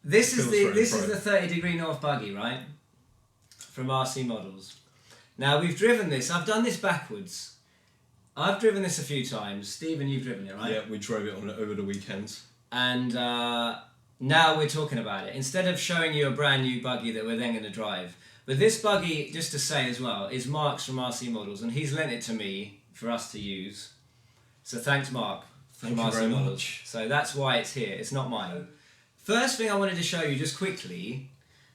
This is the 30° North Buggy, right? From Rcmodelz. Now we've driven this. I've done this backwards. I've driven this a few times. Stephen, you've driven it, right? Yeah, we drove it over the weekend. And now we're talking about it. Instead of showing you a brand new buggy that we're then going to drive. But this buggy, just to say as well, is Mark's from Rcmodelz, and he's lent it to me for us to use. So thanks, Mark, from Rcmodelz. So that's why it's here. It's not mine. First thing I wanted to show you just quickly,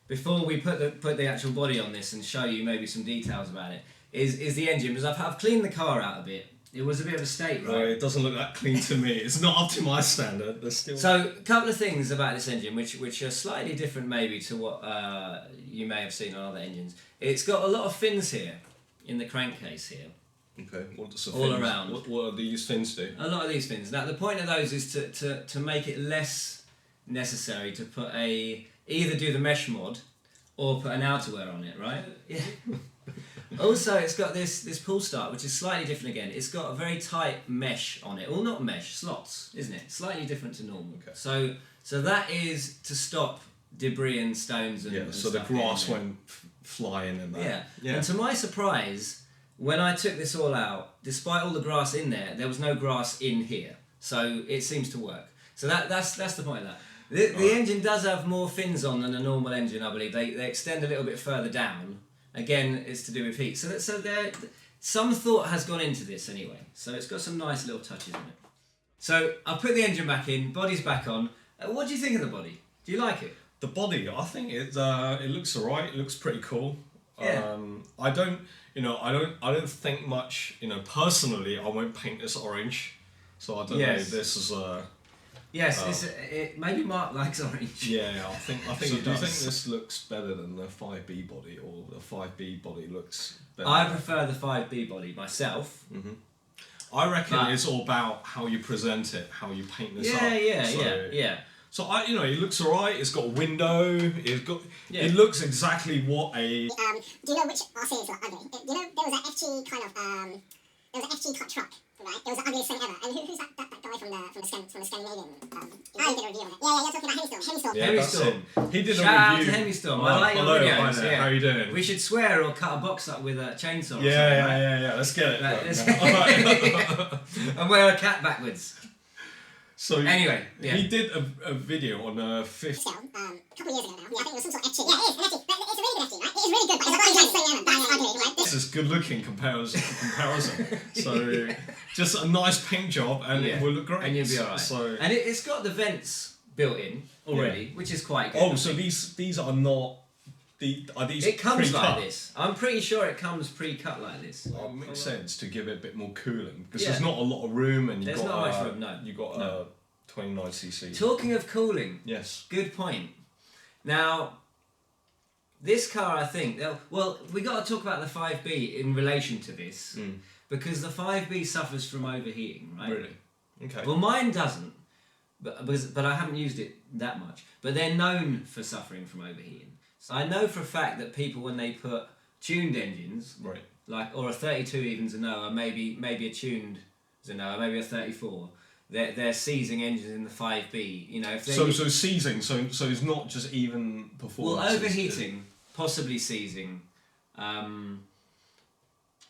before we put the actual body on this and show you maybe some details about it, is the engine. Because I've cleaned the car out a bit. It was a bit of a state, right? Well, it doesn't look that clean to me. It's not up to my standard. There's still... So, a couple of things about this engine, which are slightly different maybe to what you may have seen on other engines. It's got a lot of fins here, in the crankcase here. Okay, what does the all fins, around. What are these fins do? A lot of these fins. Now, the point of those is to make it less necessary to put either do the mesh mod or put an outerwear on it, right? Yeah. Also, it's got this pull start, which is slightly different again. It's got a very tight mesh on it. Well, not mesh, slots, isn't it? Slightly different to normal. Okay. So that is to stop debris and stones and and so the grass went flying and that. Yeah. And to my surprise, when I took this all out, despite all the grass in there was no grass in here. So it seems to work. So that's the point of that. The engine does have more fins on than a normal engine, I believe. They extend a little bit further down. Again, it's to do with heat. So some thought has gone into this anyway. So it's got some nice little touches in it. So I'll put the engine back in, body's back on. What do you think of the body? Do you like it? The body, I think it looks alright. It looks pretty cool. Yeah. I don't think much. Personally, I won't paint this orange. So I don't know. This is Yes, maybe Mark likes orange. Yeah, I think so. Do you think this looks better than the 5B body, or the 5B body looks better? I prefer the 5B body myself. Mm-hmm. I reckon it's all about how you present it, how you paint this up. Yeah. So it looks alright. It's got a window. It looks exactly what a. Do you know which RC is like ugly? There was an FG kind of there was an FG cut truck. Right, it was the ugliest thing ever. And who's that guy from the Scandinavian? He did a review of it. Yeah, you're talking about Hemistall. Yeah, that's him. He did Shout a review. Shout out to Hemistall. I like your videos. Yeah. How are you doing? We should swear or cut a box up with a chainsaw. Yeah. Let's get it. And wear a cat backwards. So anyway, he did a video on a 5th. A couple of years ago now. Yeah, I think it was some sort of FG. Yeah, it is an FG. It's a really good FG, right? It is really good, but it's ugly, right? This is good looking comparison. So just a nice paint job and it will look great. And you'll be alright. And it's got the vents built in already, which is quite good. Oh, so these are not. Are these it comes pre-cut? like this. I'm pretty sure it comes pre-cut like this. It makes sense to give it a bit more cooling because there's not a lot of room and there's not much room. No, you got a 29cc. Talking of cooling, yes, good point. Now, this car, I think. Well, we got to talk about the 5B in relation to this because the 5B suffers from overheating, right? Really? Okay. Well, mine doesn't, but I haven't used it that much. But they're known for suffering from overheating. So I know for a fact that people, when they put tuned engines, right, or a 32 even Zenoa, maybe a tuned Zenoa, maybe a 34, they're seizing engines in the 5B. If they so seizing, so it's not just even performance. Well, overheating, possibly seizing.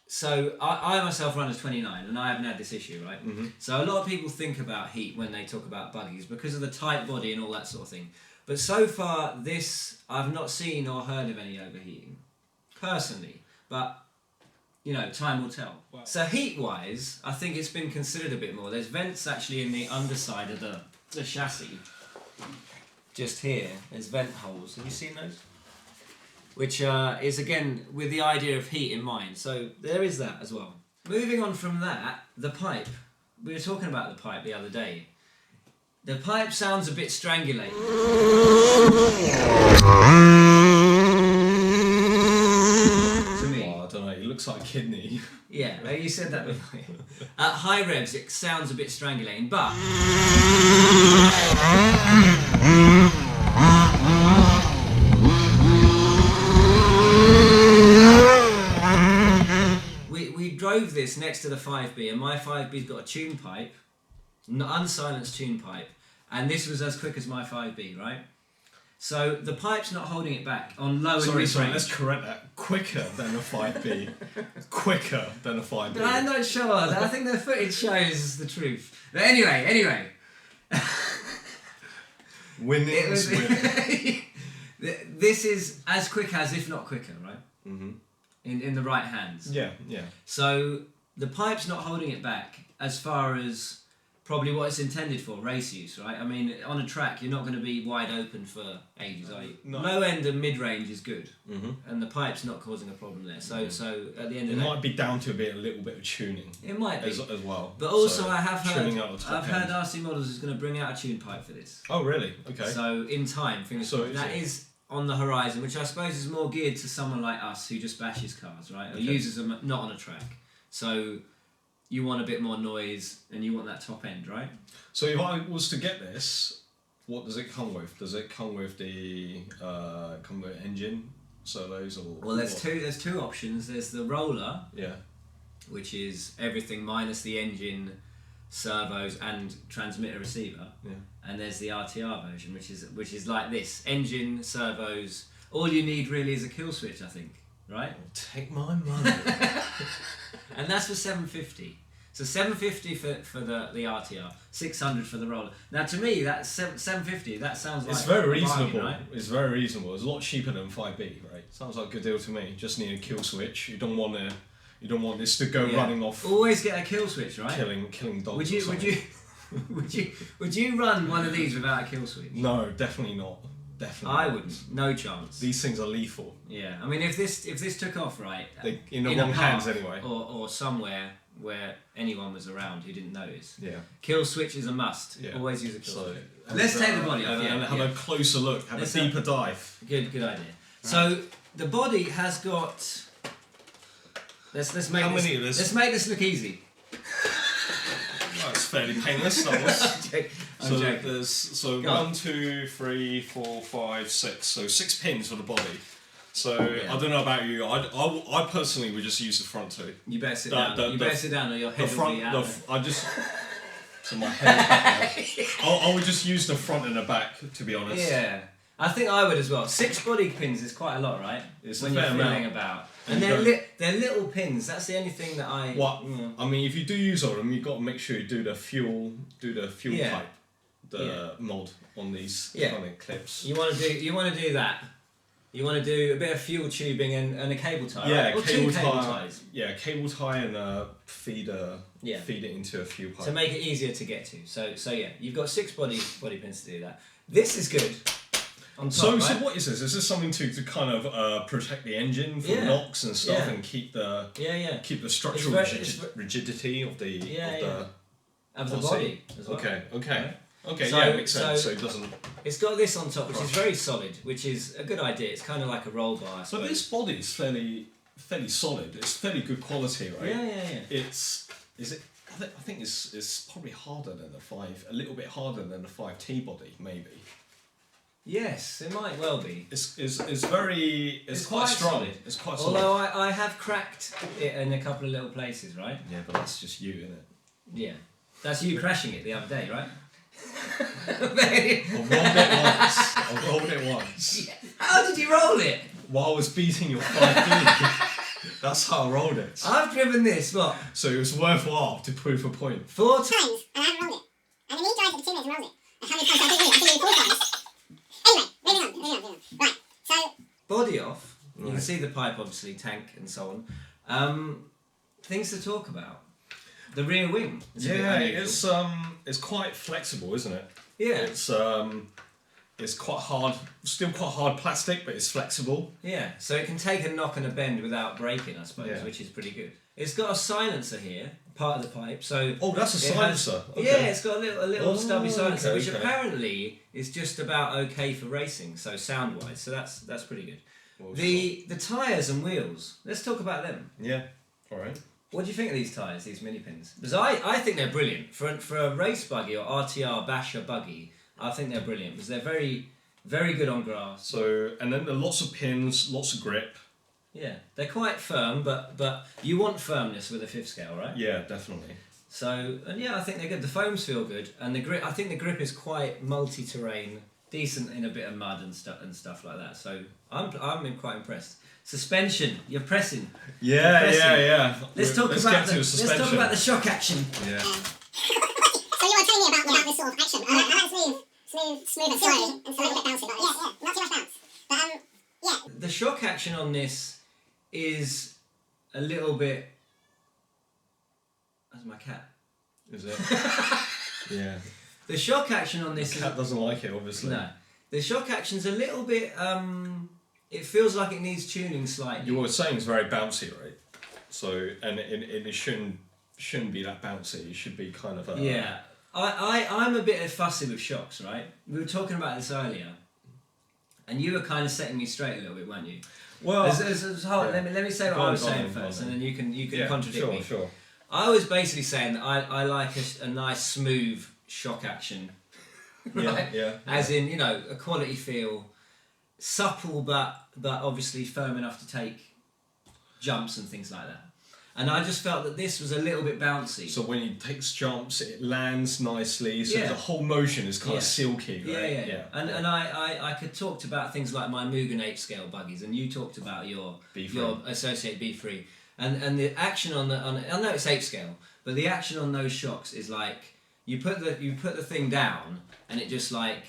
So I myself run a 29, and I haven't had this issue, right? Mm-hmm. So a lot of people think about heat when they talk about buggies because of the tight body and all that sort of thing. But so far, I've not seen or heard of any overheating, personally. But, time will tell. Wow. So heat-wise, I think it's been considered a bit more. There's vents actually in the underside of the chassis. Just here, there's vent holes. Have you seen those? Which is, again, with the idea of heat in mind. So there is that as well. Moving on from that, the pipe. We were talking about the pipe the other day. The pipe sounds a bit strangulated. To me. Oh, I don't know, it looks like a kidney. Yeah, well, you said that before. At high revs, it sounds a bit strangulating, but... drove this next to the 5B, and my 5B's got a tune pipe, unsilenced tune pipe, and this was as quick as my 5B, right? So the pipe's not holding it back on low and mid range. Let's correct that. Quicker than a 5B. Quicker than a 5B. But I'm not sure. I think the footage shows the truth. But anyway. Winning is winning. This is as quick as, if not quicker, right? Mm-hmm. In the right hands. Yeah. So the pipe's not holding it back as far as probably what it's intended for, race use, right? I mean, on a track, you're not going to be wide open for ages, are you? No. Low end and mid range is good, Mm-hmm. and the pipe's not causing a problem there. So at the end It of the day, might be down to a little bit of tuning. it might be as well. But also, So, I have heard tuning out the top end. Rcmodelz is going to bring out a tune pipe for this. Oh really? Okay. So in time, that is on the horizon, which I suppose is more geared to someone like us who just bashes cars, right? Or uses them not on a track. So you want a bit more noise and you want that top end, right? So if I was to get this, what does it come with? Does it come with the engine solos or? Well, there's two options. There's the roller, Yeah. which is everything minus the engine, servos, and transmitter receiver. Yeah. And there's the RTR version, which is like this: engine, servos. All you need really is a kill switch, I think, right? Take my money. And that's for 750. So 750 for the RTR, 600 for the roller. Now to me, that's 750. That sounds like It's very a bargain, reasonable. right? It's very reasonable. It's a lot cheaper than 5B, right? Sounds like a good deal to me. Just need a kill switch. You don't want this to go running off, Always get a kill switch, right? killing dogs. Would you would you run one of these without a kill switch? No, definitely not. Definitely. I not. wouldn't. No chance. These things are lethal. Yeah, I mean, if this took off right, In the in wrong a park hands anyway. or somewhere where anyone was around who didn't notice. Yeah. Kill switch is a must. Yeah. Always use a kill switch. and, Let's take the body off. and have a closer look. Have Let's a deeper dive. Good idea. So the body has got. Let's make How this. many of this? Let's make this look easy. Well, it's fairly painless. That was. I'm So joking. there's Go on. 1, 2, 3, 4, 5, 6. So 6 pins for the body. So Yeah. I don't know about you. I personally would just use the front two. You better sit The- down. the- You better sit down, or your The head will front. be out. I just. So my head. I would just use the front and the back, to be honest. Yeah, I think I would as well. 6 body pins is quite a lot, right? It's when a you're fair feeling amount. about. And And you they're little pins. That's the only thing that I. What? Mm. I mean, if you do use all of them, you've got to make sure you do the fuel Yeah. pipe, the mod on these Yeah. kind of clips. You want to do that. You want to do a bit of fuel tubing and a cable tie. Yeah, right? Or cable 2 cable tie. ties Yeah, cable tie and feed it into a fuel pipe. to make it easier to get to. So yeah, you've got 6 body pins to do that. This is good. On top, So right? what is this? Is this something to kind of protect the engine from Yeah. knocks and stuff Yeah. and keep the Yeah. structural It's rigidity of the Of the I'll body as well. Okay. Right? Okay, So- yeah, makes sense. so- So it doesn't. It's got this on top, which is very solid, which is a good idea. It's kind of like a roll bar. I But suppose. this body is fairly solid. It's fairly good quality, right? Yeah. Is it? I think it's probably harder than the 5. A little bit harder than the 5T body, maybe. Yes, it might well be. It's quite strong. solid. It's quite solid. Although I have cracked it in a couple of little places, right? Yeah, but that's just you, isn't it? Yeah. That's you crashing it the other day, right? I rolled it once. How did you roll it? While I was beating your 5D. That's how I rolled it. I've driven this, what, So it was worthwhile to prove a point. 4 times? Times, and I haven't rolled it. And then he drives it for 2 minutes and rolls it. And how many times have I think maybe 4 times. Anyway, moving on. Right, so Body off. You can Right. see the pipe, obviously, tank and so on. Things to talk about. The rear wing. It's a bit unusual. it's quite flexible, isn't it? Yeah. It's quite hard, still quite hard plastic, but it's flexible. Yeah, so it can take a knock and a bend without breaking, I suppose, Yeah. which is pretty good. It's got a silencer here, part of the pipe, so... Oh, that's a it has- silencer. Okay. Yeah, it's got a little Oh, stubby silencer, okay, which okay. apparently is just about okay for racing, so sound-wise, so that's pretty good. Well, The tyres and wheels, let's talk about them. Yeah, alright. What do you think of these tyres, these mini pins? Because I think they're brilliant. For a race buggy or RTR basher buggy, I think they're brilliant because they're very, very good on grass. So, and then there are lots of pins, lots of grip. Yeah, they're quite firm, but you want firmness with a fifth scale, right? Yeah, definitely. So, and yeah, I think they're good. The foams feel good, and the grip. I think the grip is quite multi-terrain, decent in a bit of mud and stuff like that. So I'm quite impressed. Suspension, you're pressing. Yeah. Let's talk about the shock action. Yeah. So you were telling me about this sort of action. I like smooth and silky, and slightly a bit bouncy. But yeah, not too much bounce. But yeah. The shock action on this is a little bit. That's my cat. Is it? Yeah. The shock action on this. The cat doesn't like it, obviously. No. The shock action's a little bit. It feels like it needs tuning slightly. You were saying it's very bouncy, right? So and it shouldn't be that bouncy. It should be kind of a. Yeah. I'm a bit fussy with shocks, right? We were talking about this earlier, and you were kind of setting me straight a little bit, weren't you? Well, let me say what I was saying first, and then you can contradict me. Sure. I was basically saying that I like a nice smooth shock action, right? Yeah. As in, a quality feel, supple but obviously firm enough to take jumps and things like that. And I just felt that this was a little bit bouncy. So when it takes jumps, it lands nicely. So the whole motion is kind of silky, right? Yeah. And I could talked about things like my Mugen 8 scale buggies, and you talked about your Associate B3, and the action on I know it's 8 scale, but the action on those shocks is like you put the thing down and it just like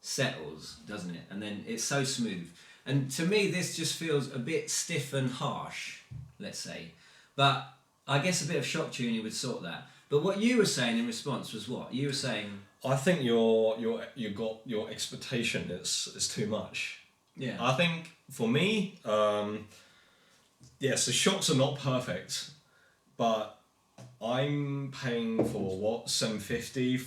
settles, doesn't it? And then it's so smooth. And to me, this just feels a bit stiff and harsh, let's say. But I guess a bit of shock tuning would sort that. But what you were saying in response was what? You were saying... I think your expectation is too much. Yeah. I think for me, yes, the shocks are not perfect, but I'm paying for $750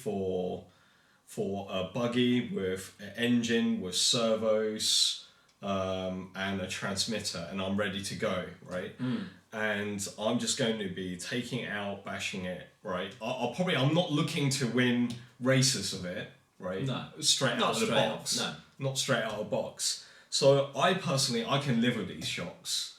for a buggy with an engine, with servos, and a transmitter, and I'm ready to go, right? And I'm just going to be taking it out, bashing it, right? I'm not looking to win races of it, right? No. Straight out of the box. No. Not straight out of the box. So I can live with these shocks.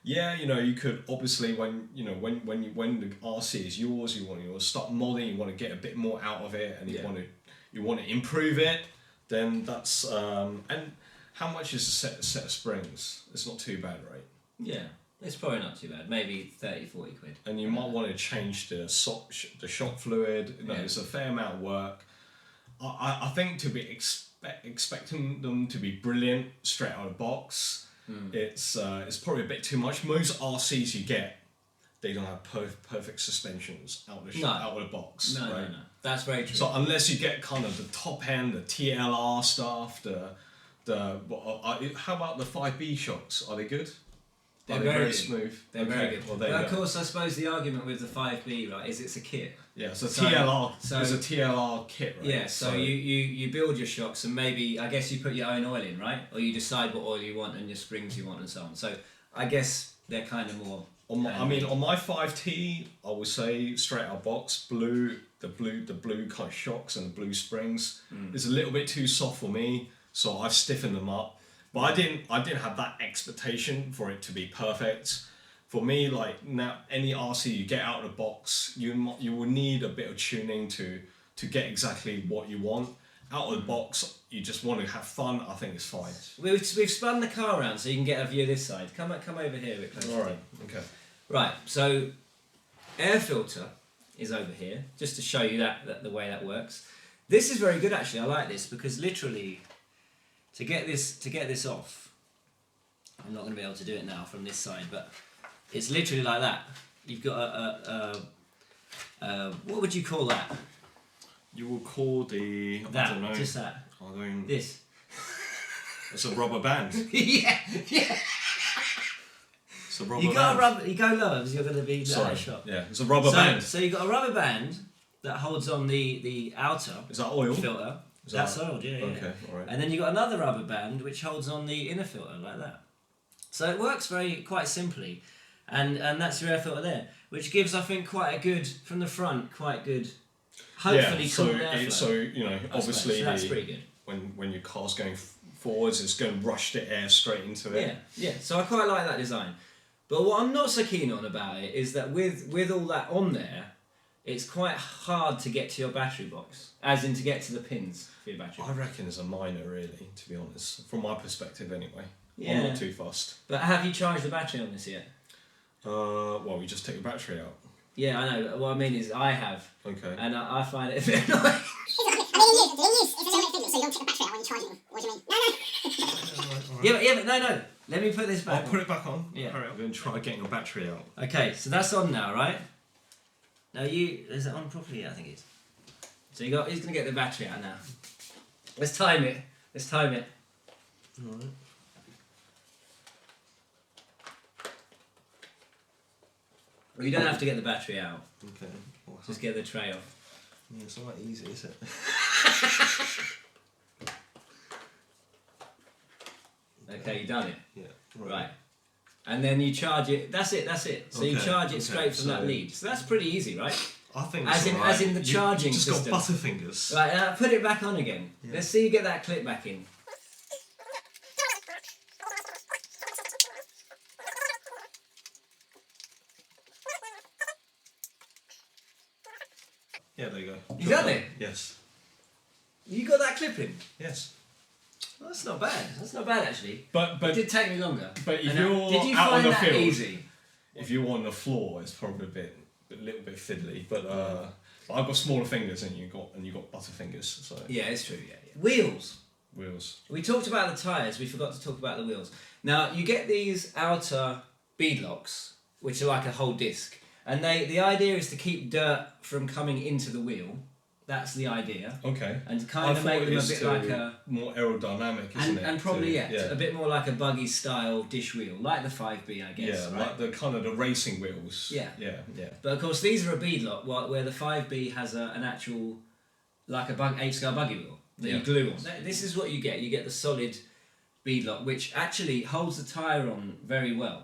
Yeah, you could obviously when the RC is yours, you want to start modding, you want to get a bit more out of it, and you want to improve it. Then that's and how much is a set of springs? It's not too bad, right? Yeah. It's probably not too bad, maybe 30-40 quid. And you might want to change the shock fluid. It's a fair amount of work. I think to be expecting them to be brilliant straight out of the box, it's probably a bit too much. Most RCs you get, they don't have perfect suspensions out of the box. No, right? no. That's very true. So unless you get kind of the top end, the TLR stuff, how about the 5B shocks? Are they good? They're very smooth. They're very good. Well, but of course, I suppose the argument with the 5B, right, is it's a kit. Yeah, so TLR. It's a TLR kit, right? Yeah, so you build your shocks, and maybe I guess you put your own oil in, right? Or you decide what oil you want and your springs you want and so on. So I guess they're kind of more. On my 5T, I would say straight out box, the blue kind of shocks and the blue springs is a little bit too soft for me, so I've stiffened them up. But I didn't have that expectation for it to be perfect. For me, like now, any RC you get out of the box, you will need a bit of tuning to get exactly what you want. Out of the box, you just want to have fun. I think it's fine. We've spun the car around so you can get a view this side. Come over here a bit closer. All right. Okay. Right. So, air filter is over here, just to show you that the way that works. This is very good actually. I like this because literally. To get this off, I'm not going to be able to do it now from this side, but it's literally like that. You've got a what would you call that? You will call I don't know. Just that. This. It's a rubber band. yeah. It's a rubber band. You go lower because you're going to be out of shot. Yeah, it's a rubber band. So you've got a rubber band that holds on the outer. Is that oil? Filter. That's oiled, yeah. Okay, all right. And then you've got another rubber band which holds on the inner filter like that. So it works quite simply, and that's your air filter there, which gives I think quite a good from the front, quite good. Hopefully, yeah. So obviously so that's pretty good. When your car's going forwards. It's going to rush the air straight into it. Yeah. So I quite like that design. But what I'm not so keen on about it is that with all that on there, it's quite hard to get to your battery box, as in to get to the pins for your battery box. I reckon it's a minor, really, to be honest, from my perspective anyway. Yeah. I'm not too fussed. But have you charged the battery on this yet? Well, we just take the battery out. Yeah, I know. What I mean is I have. Okay. And I find it a bit annoying. I mean, in use, if it's a little bit fiddly, so you don't take the battery out when you're charging. What do you mean? No. Yeah, but no. Let me put this back. I'll put it back on. Yeah. Hurry up. I'm going to try getting the battery out. Okay, so that's on now, right? Now is it on properly? Yeah, I think it is. So he's going to get the battery out now. Let's time it. Alright. Well, you don't have to get the battery out. Okay. Just get the tray off. Yeah, it's not that easy, is it? Okay, you done it. Yeah. Right. And then you charge it. That's it. So you Okay, charge it straight from so- that lead. So that's pretty easy, right? I think As it's in- alright. as in the charging you just system. got butterfingers. Right, put it back on again. Yeah. Let's see you get that clip back in. Yeah, there you go. You done it? Yes. You got that clip in? Yes. Well, that's not bad. That's not bad, actually. But It did take me longer. But if And you're did you out find on the that field, easy? if you're on the floor, it's probably a little bit fiddly. But I've got smaller fingers and you got butterfingers. So Yeah, it's true. Yeah. Wheels. wheels. We talked about the tyres. We forgot to talk about the wheels. Now you get these outer beadlocks, which are like a whole disc, and the idea is to keep dirt from coming into the wheel. That's the idea. Okay. And to I kind of thought make it them a is bit to like a... more aerodynamic, isn't it? And probably, to- a bit more like a Buggy style dish wheel, like the 5B, I guess, Yeah, right? like the kind of the racing wheels. Yeah. Yeah. But of course, these are a beadlock, where the 5B has an actual, like a 8-scale buggy wheel that you glue on. This is what you get. You get the solid beadlock, which actually holds the tyre on very well,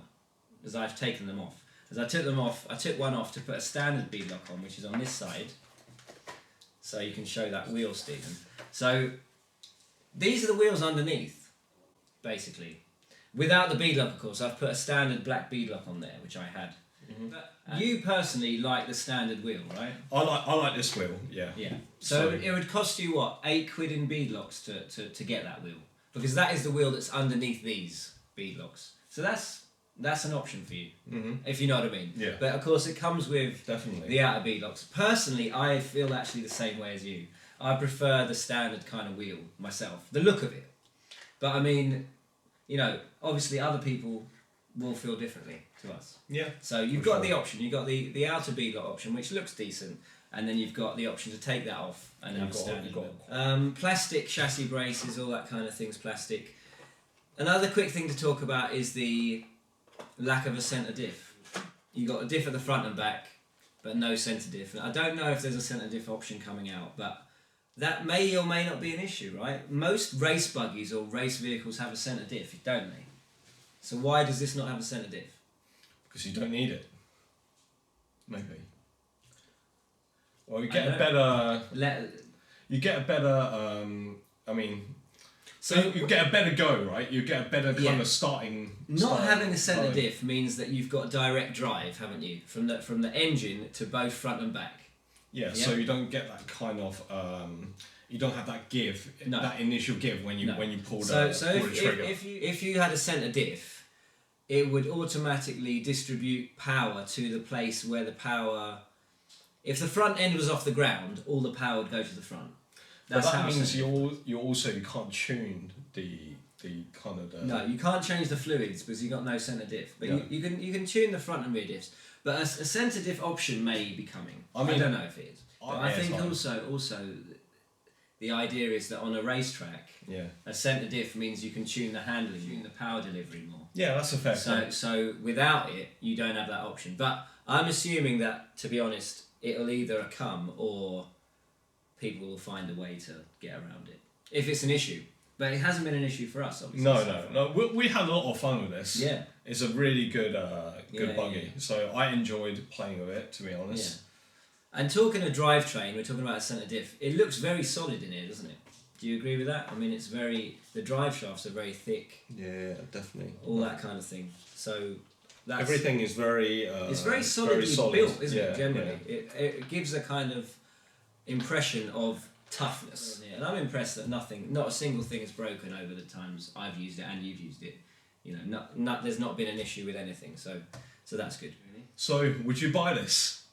as I've taken them off. As I took them off, I took one off to put a standard beadlock on, which is on this side. So you can show that wheel, Stephen. So these are the wheels underneath, basically. Without the beadlock, of course, I've put a standard black beadlock on there, which I had. Mm-hmm. But you personally like the standard wheel, right? I like this wheel. Yeah. Yeah. So it would cost you what, £8 in beadlocks to get that wheel, because that is the wheel that's underneath these beadlocks. So that's an option for you, if you know what I mean. Yeah. But of course, it comes with Definitely. the outer beadlocks. Personally, I feel actually the same way as you. I prefer the standard kind of wheel myself, the look of it. But I mean, obviously other people will feel differently to us. Yeah. So you've got the option. You've got the outer beadlock option, which looks decent, and then you've got the option to take that off and have a standard wheel. Plastic chassis braces, all that kind of thing's plastic. Another quick thing to talk about is the lack of a centre diff. You've got a diff at the front and back, but no centre diff. I don't know if there's a centre diff option coming out, but that may or may not be an issue, right? Most race buggies or race vehicles have a centre diff, don't they? So why does this not have a centre diff? Because you don't need it. Maybe. Well, you get a better. You get a better. So you get a better go, right? You get a better kind of starting. Not having a centre diff means that you've got direct drive, haven't you? From the engine to both front and back. Yeah. So you don't get that kind of. You don't have that give, that initial give when you pull the trigger. If you had a centre diff, it would automatically distribute power to the place where the power. If the front end was off the ground, all the power would go to the front. But that means you can't tune the kind of the... No, you can't change the fluids because you've got no centre diff. But you can tune the front and rear diffs. But a centre diff option may be coming. I don't know if it is. But I think also the idea is that on a racetrack, a centre diff means you can tune the handling, tune the power delivery more. Yeah, that's a fair point. So without it, you don't have that option. But I'm assuming that, to be honest, it'll either come or people will find a way to get around it if it's an issue. But it hasn't been an issue for us, obviously. No. We had a lot of fun with this. Yeah. It's a really good buggy. Yeah. So I enjoyed playing with it, to be honest. Yeah. And talking of drivetrain, we're talking about a centre diff. It looks very solid in here, doesn't it? Do you agree with that? I mean, the drive shafts are very thick. Yeah, definitely. All that kind of thing. So that's everything is very. It's very solidly solid. built, isn't Yeah, it? Generally, yeah. it gives a kind of impression of toughness, and I'm impressed that not a single thing is broken over the times I've used it and you've used it. You know, there's not been an issue with anything, so that's good. Really. So, would you buy this?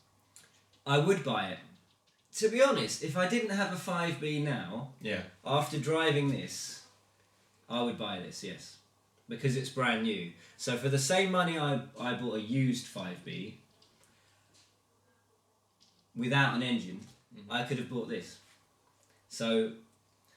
I would buy it. To be honest, if I didn't have a 5B now, Yeah. after driving this, I would buy this, yes. Because it's brand new. So for the same money I bought a used 5B, without an engine, I could have bought this. So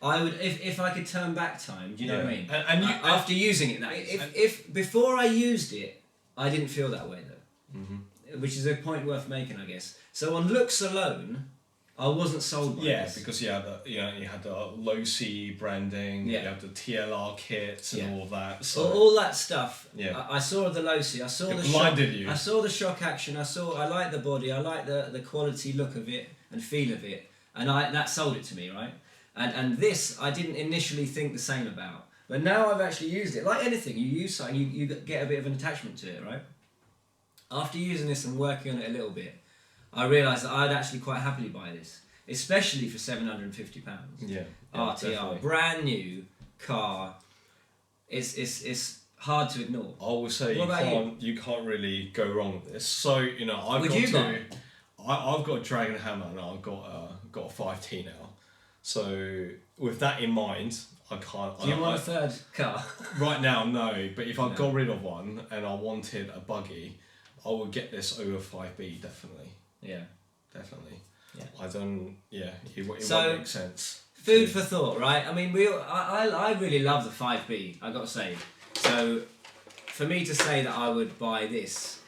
I would, if I could turn back time, do you know what I mean? And you, after using it, that is. If before I used it, I didn't feel that way though. Mm-hmm. Which is a point worth making, I guess. So on looks alone, I wasn't sold by this. because you had the low C branding, you had the TLR kits and all that. So all that stuff. Yeah. I saw the low C. I saw it the blinded shock. you. I saw the shock action. I like the body. I like the quality look of it and feel of it, and that sold it to me, right? And this I didn't initially think the same about, but now I've actually used it. Like anything, you use something, you get a bit of an attachment to it, right? After using this and working on it a little bit, I realised that I'd actually quite happily buy this. Especially for £750. Yeah. RTR, definitely. brand new car. It's hard to ignore. I will say you can't really go wrong with this. So I've got a Dragon Hammer and I've got a 5T now. So with that in mind, I can't. Do you want a third car? Right now, no. But if I got rid of one and I wanted a Buggy, I would get this over 5B definitely. Yeah, definitely. Yeah. I don't. Yeah, it won't make sense. Food for thought, right? I mean, I really love the 5B. I got to say. So, for me to say that I would buy this,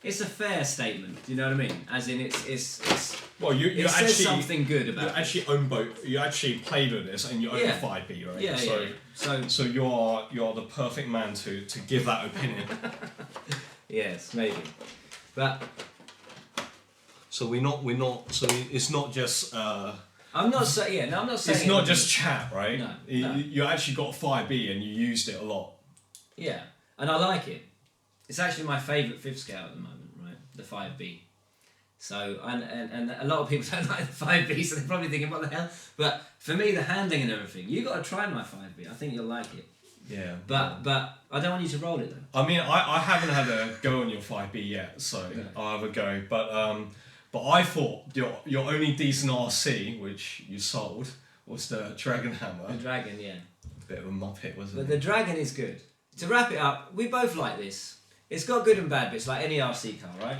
it's a fair statement. Do you know what I mean? As in, it's. Well, you it actually says something good about. You actually own both. You actually played with this, and you own a 5B, right? Yeah, So you're the perfect man to give that opinion. Yes, maybe, but. So we're not. So it's not just. I'm not saying. I'm not saying. It's not just chat, right? No. You actually got 5B and you used it a lot. Yeah, and I like it. It's actually my favourite fifth scale at the moment, right? The 5B. So and a lot of people don't like the 5B, so they're probably thinking, what the hell? But for me, the handling and everything, you got to try my 5B. I think you'll like it. Yeah. But I don't want you to roll it though. I mean, I haven't had a go on your 5B yet, so I'll have a go. But I thought your only decent RC, which you sold, was the Dragon Hammer. The Dragon, yeah. A bit of a muppet, wasn't But it? the Dragon is good. To wrap it up, we both like this. It's got good and bad bits, like any RC car, right?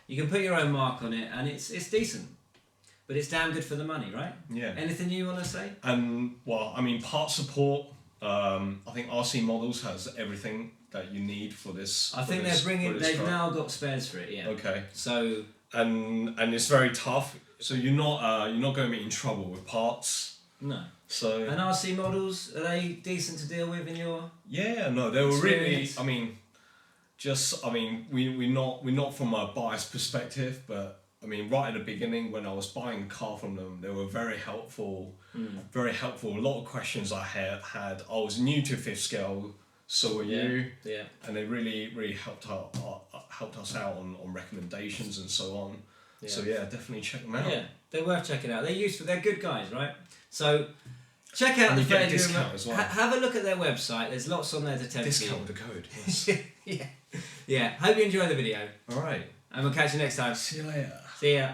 You can put your own mark on it, and it's decent. But it's damn good for the money, right? Yeah. Anything you want to say? Well, I mean, part support. I think Rcmodelz has everything that you need for this. I think they've truck. now got spares for it, yeah. Okay. So. And it's very tough. So you're not going to be in trouble with parts. No. So. And Rcmodelz, are they decent to deal with in your? Yeah, no, they were really. Experience? We're not from a biased perspective, but I mean, right at the beginning when I was buying a car from them, they were very helpful. Very helpful. A lot of questions I had. I was new to fifth scale, so were you. Yeah. And they really helped us out on recommendations and so on. Yeah. So yeah, definitely check them out. Yeah, they're worth checking out. They're useful. They're good guys, right? So check out And the you get a Fred discount Humor. as well. Have a look at their website. There's lots on there to tempt Discount you. with the code. Yes. Yeah. Hope you enjoy the video, All right. and we'll catch you next time. See you later. See ya.